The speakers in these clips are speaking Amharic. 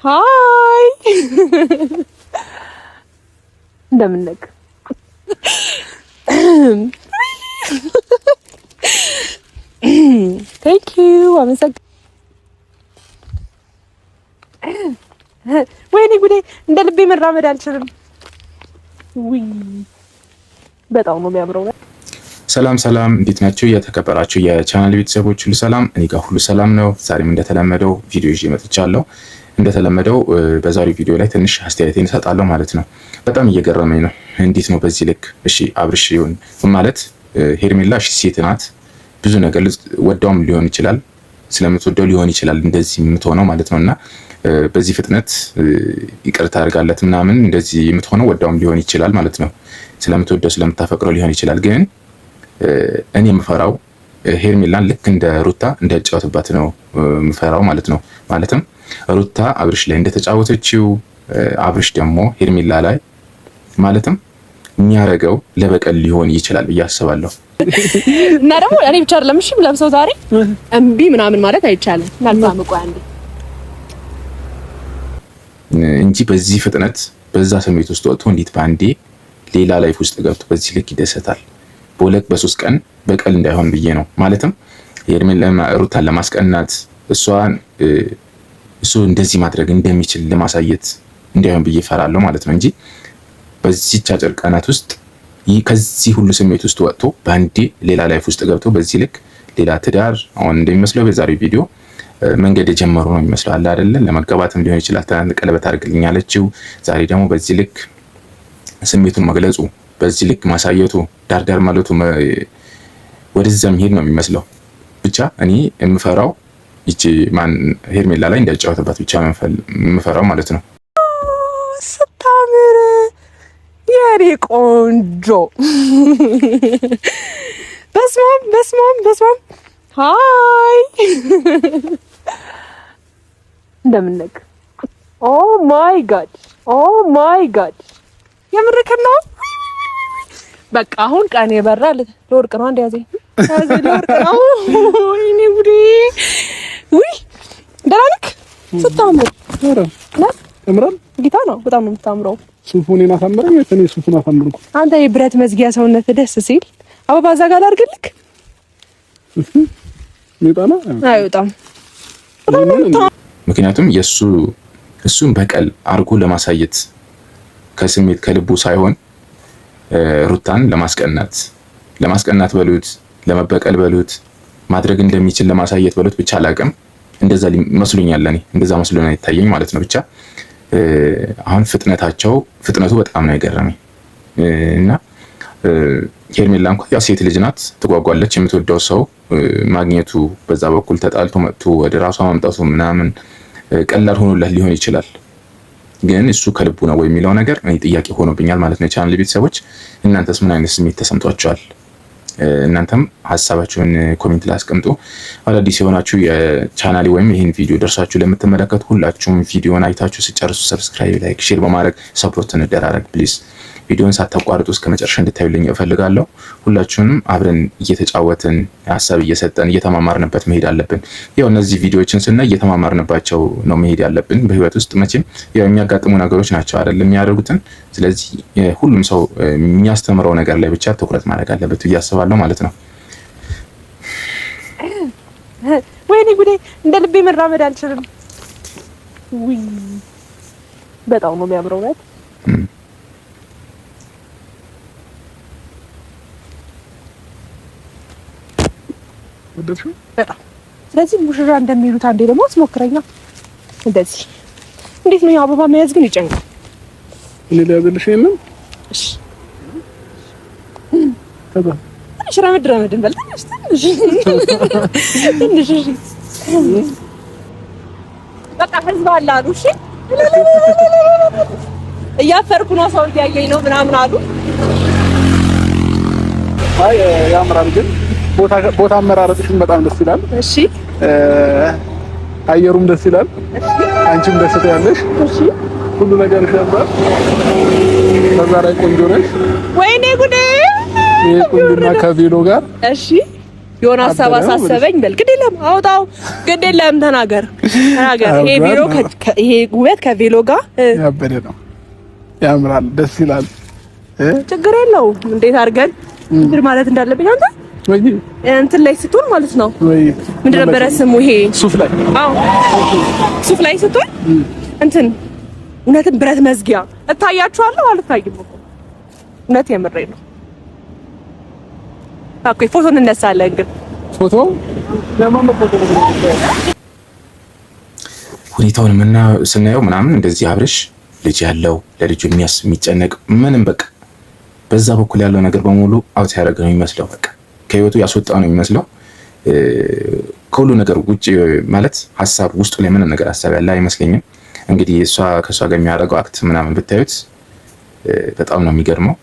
ሃይ እንደምን ነህ? ቴንክ ዩ አመሰግናለሁ። ወይኔ ጉዴ እንደ ልቤ መራመድ አልችልም። ውይ በጣም ነው የሚያምረው። ሰላም ሰላም፣ እንዴት ናችሁ የተከበራችሁ የቻናል ቤተሰቦች? ሁሉ ሰላም፣ እኔ ጋር ሁሉ ሰላም ነው። ዛሬም እንደተለመደው ቪዲዮ ይዤ መጥቻለሁ። እንደተለመደው በዛሬው ቪዲዮ ላይ ትንሽ አስተያየቴን እሰጣለሁ ማለት ነው። በጣም እየገረመኝ ነው። እንዴት ነው በዚህ ልክ? እሺ አብርሽ ይሁን ማለት ሄርሜላ እሺ ሴት ናት። ብዙ ነገር ወዳውም ሊሆን ይችላል፣ ስለምትወደው ሊሆን ይችላል እንደዚህ የምትሆነው ማለት ነውና በዚህ ፍጥነት ይቅርታ አድርጋለት ምናምን እንደዚህ የምትሆነው ወዳውም ሊሆን ይችላል ማለት ነው። ስለምትወደው ስለምታፈቅረው ሊሆን ይችላል። ግን እኔ የምፈራው ሄርሜላን ልክ እንደ ሩታ እንዳይጫወትባት ነው የምፈራው ማለት ነው። ማለትም ሩታ አብርሽ ላይ እንደተጫወተችው አብርሽ ደግሞ ሄርሜላ ላይ ማለትም የሚያረገው ለበቀል ሊሆን ይችላል ብዬ አስባለሁ። እና ደግሞ እኔ ብቻ አይደለም እሺ ለምሰው ዛሬ እምቢ ምናምን ማለት አይቻልም። ላልፋምቆ አንዴ እንጂ በዚህ ፍጥነት በዛ ስሜት ውስጥ ወጥቶ እንዴት ባንዴ ሌላ ላይፍ ውስጥ ገብቶ በዚህ ልክ ይደሰታል? በሁለት በሶስት ቀን በቀል እንዳይሆን ብዬ ነው። ማለትም ሄርሜላ ሩታን ለማስቀናት እሱ እንደዚህ ማድረግ እንደሚችል ለማሳየት እንዳይሆን ብዬ እፈራለሁ ማለት ነው። እንጂ በዚህ አጭር ቀናት ውስጥ ከዚህ ሁሉ ስሜት ውስጥ ወጥቶ ባንዴ ሌላ ላይፍ ውስጥ ገብቶ በዚህ ልክ ሌላ ትዳር አሁን እንደሚመስለው በዛሬው ቪዲዮ መንገድ የጀመሩ ነው የሚመስለው አለ አይደለ? ለመጋባትም ሊሆን ይችላል። ትናንት ቀለበት አድርግልኝ አለችው። ዛሬ ደግሞ በዚህ ልክ ስሜቱን መግለጹ፣ በዚህ ልክ ማሳየቱ፣ ዳርዳር ማለቱ ወደዛ መሄድ ነው የሚመስለው። ብቻ እኔ የምፈራው ይቺ ማን ሄርሜላ ላይ እንዳይጫወትባት ብቻ የምፈራው ማለት ነው። ስታምር የኔ ቆንጆ በስማም ሃይ እንደምን ነህ? ኦ ማይ ጋድ የምርክን ነው። በቃ አሁን ቀን የበራ ለወርቅ ነው። አንድ ያዘኝ ለወርቅ ነው። ወይኔ ጉዴ! ውይ ደህና ነህ? ስታምር እምራን ጌታ ነው። በጣም ነው የምታምረው። ሱፉን ማሳመረኝ እኔ ሱፉን አሳምርኩ። አንተ የብረት መዝጊያ ሰውነት ደስ ሲል አበባ እዛ ጋር አድርግልክ። ይጣና አይወጣም። ምክንያቱም እሱን በቀል አርጎ ለማሳየት ከስሜት ከልቡ ሳይሆን ሩታን ለማስቀናት በሉት ለመበቀል በሉት ማድረግ እንደሚችል ለማሳየት በሉት ብቻ አላቅም። እንደዛ መስሎኛል። እኔ እንደዛ መስሎ ነው የታየኝ ማለት ነው። ብቻ አሁን ፍጥነቱ በጣም ነው የገረመኝ እና ሄርሜላ እንኳን ያው ሴት ልጅ ናት፣ ትጓጓለች። የምትወደው ሰው ማግኘቱ በዛ በኩል ተጣልቶ መጥቶ ወደ ራሷ ማምጣቱ ምናምን ቀላል ሆኖላት ሊሆን ይችላል። ግን እሱ ከልቡ ነው ወይ የሚለው ነገር እኔ ጥያቄ ሆኖብኛል ማለት ነው። የቻናል ቤተሰቦች እናንተስ ምን አይነት ስሜት ተሰምቷችኋል? እናንተም ሀሳባችሁን ኮሜንት ላይ አስቀምጡ። አዳዲስ የሆናችሁ የቻናሌ ወይም ይህን ቪዲዮ ደርሳችሁ ለምትመለከቱ ሁላችሁም ቪዲዮን አይታችሁ ሲጨርሱ ሰብስክራይብ፣ ላይክ፣ ሼር በማድረግ ሰፖርት እንደራረግ ፕሊዝ። ቪዲዮን ሳታቋርጡ እስከ መጨረሻ እንድታዩልኝ እፈልጋለሁ። ሁላችሁንም አብረን እየተጫወትን ሀሳብ እየሰጠን እየተማማርንበት መሄድ አለብን። ያው እነዚህ ቪዲዮዎችን ስናይ እየተማማርንባቸው ነው መሄድ ያለብን። በህይወት ውስጥ መቼም ያው የሚያጋጥሙ ነገሮች ናቸው አይደል የሚያደርጉትን። ስለዚህ ሁሉም ሰው የሚያስተምረው ነገር ላይ ብቻ ትኩረት ማድረግ አለበት ብዬ አስባለሁ ማለት ነው። ወይኔ ጉዴ እንደ ልቤ መራመድ አልችልም። ውይ በጣም ነው የሚያምረው ማለት ወደድሽው በጣም። ስለዚህ ሙሽራ እንደሚሉት አንዴ ደግሞ አስሞክረኛ። እንደዚህ እንዴት ነው አበባ መያዝ ግን ይጨንቃል። እኔ ሊያዝልሽ የለም። እሺ ከዛ እሺ ረመድ እንበልጣለሽ ትንሽ እሺ በቃ ህዝብ አለ አሉ። እሺ እያፈርኩ ነው ሰው እያየኝ ነው ምናምን አሉ። አይ ያምራል ግን ቦታ አመራረጥሽም በጣም ደስ ይላል። እሺ አየሩም ደስ ይላል። አንቺም ደስ ትያለሽ። እሺ ሁሉ ነገር ያምራል። በዛ ላይ ቆንጆ ነሽ። ወይኔ ጉዴ! ይሄ ቁንጅና ከቬሎ ጋር እሺ የሆነ ሀሳብ አሳሰበኝ በል። ግድ የለም አውጣው፣ ግድ የለም ተናገር። ይሄ ቬሎ ይሄ ውበት ከቬሎ ጋር ያበደ ነው። ያምራል፣ ደስ ይላል። ችግር የለውም። እንዴት አድርገን እንትን ማለት እንዳለብኝ አንተ ወይ እንትን ላይ ስትሆን ማለት ነው። ወይ ምንድን ነበረ ስሙ? ይሄ ሱፍ ላይ አዎ፣ ሱፍ ላይ ስትሆን እንትን እውነትም ብረት መዝጊያ እታያችኋለሁ። አልታይም እኮ እውነት የምሬ ነው። ኦኬ ፎቶ እንነሳለን። ግን ፎቶ ሁኔታውን ስናየው ምናምን እንደዚህ አብርሽ ልጅ ያለው ለልጁ የሚጨነቅ ምንም በቃ በዛ በኩል ያለው ነገር በሙሉ አውት ያደረገ ነው የሚመስለው። በቃ ከህይወቱ ያስወጣው ነው የሚመስለው። ከሁሉ ነገር ውጭ ማለት ሀሳብ ውስጡ ላይ ምንም ነገር ሀሳብ ያለ አይመስለኝም። እንግዲህ ከእሷ ጋር የሚያደርገው አክት ምናምን ብታዩት በጣም ነው የሚገርመው።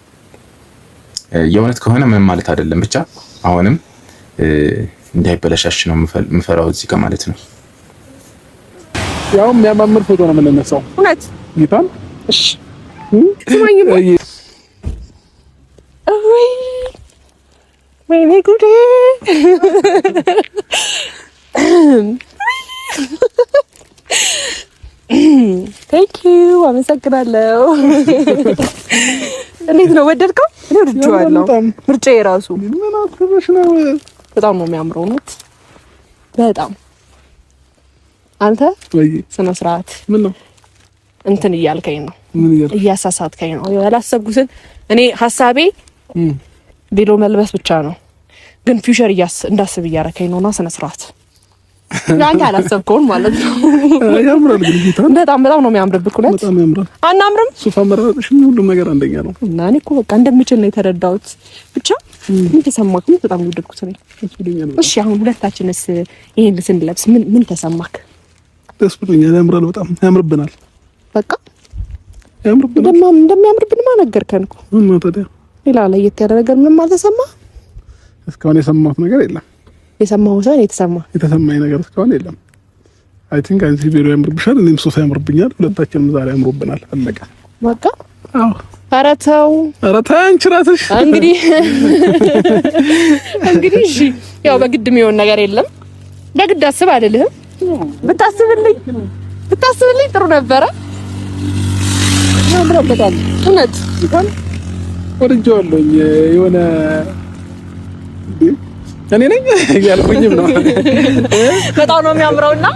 የእውነት ከሆነ ምንም ማለት አይደለም። ብቻ አሁንም እንዳይበለሻሽ ነው የምፈራው እዚህ ጋር ማለት ነው። ያው የሚያማምር ፎቶ ነው የምንነሳው። እውነት ይታል። እሺ ስማኝማ። ወይኔ ጉዴ! ቴንክ ዩ አመሰግናለሁ። እንዴት ነው ወደድከው? እኔ ወድጄዋለሁ። ምርጫዬ ራሱ ምን አትበሽ ነው። በጣም ነው የሚያምረው። እውነት በጣም አንተ ወይ ስነ ስርዓት ምን ነው እንትን እያልከኝ ነው፣ እያሳሳትከኝ ነው። ያላሰብኩትን እኔ ሀሳቤ ቬሎ መልበስ ብቻ ነው፣ ግን ፊውቸር እንዳስብ እያረከኝ ነውና ስነ ስርዓት አንተ ያላሰብከውን ማለት ነው። ያምራል ግን ጌታ በጣም ነው የሚያምርብህ። እውነት በጣም ያምራል። አናምርም? ሱፍ አመራረጥሽ ሁሉም ነገር አንደኛ ነው እና እኔ እኮ በቃ እንደምችል ነው የተረዳሁት። ብቻ ምን ተሰማክ? ምን በጣም ወደድኩት ነኝ። እሺ አሁን ሁለታችንስ ይሄን ስንለብስ ምን ተሰማክ? ደስ ብሎኛል። ያምራል፣ በጣም ያምርብናል። በቃ ያምርብናል። እንደሚያምርብን ነገርከን እኮ። ምን ታዲያ ሌላ ለየት ያለ ነገር ምንም አልተሰማህ? እስካሁን የሰማሁት ነገር የለም። የሰማሁ ሰው የተሰማኝ ነገር እስካሁን የለም። አይ ቲንክ አንቺ ቬሎ ያምርብሻል፣ እኔም ሱፍ ያምርብኛል። ሁለታችንም ዛሬ ያምሩብናል። አለቀ በቃ። አዎ። ኧረ ተው አንቺ እራስሽ እንግዲህ እሺ፣ ያው በግድ የሚሆን ነገር የለም። በግድ አስብ አይደለም። ብታስብልኝ ጥሩ ነበረ። ያምራበታል። እውነት እንኳን ወድጄዋለሁ። የሆነ እኔ ነኝ ያልኩኝም ነው። በጣም ነው የሚያምረውና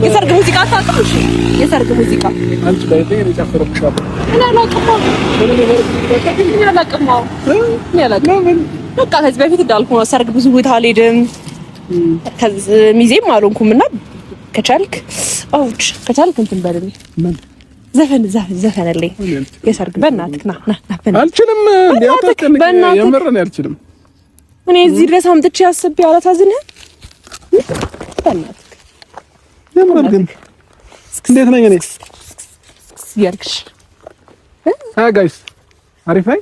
የሰርግ ሙዚቃ ታውቃለህ? እሺ የሰርግ ሙዚቃ አንቺ ላይ እኔ ጨፍርልሻለሁ። በቃ ከዚህ በፊት እንዳልኩ ነው ሰርግ ብዙ ቦታ አልሄድም፣ ከዚህ ሚዜም አልሆንኩምና ከቻልክ እንትን በልልኝ። ዘፈንልኝ የሰርግ በእናትህ ና አልችልም። የምርን አልችልም። እኔ እዚህ ድረስ አምጥቼ አስቤ አላሳዝንህም። በእናትህ የምርን ግን እንዴት ነኝ እኔ ያልክሽ ጋይስ አሪፍ ነኝ።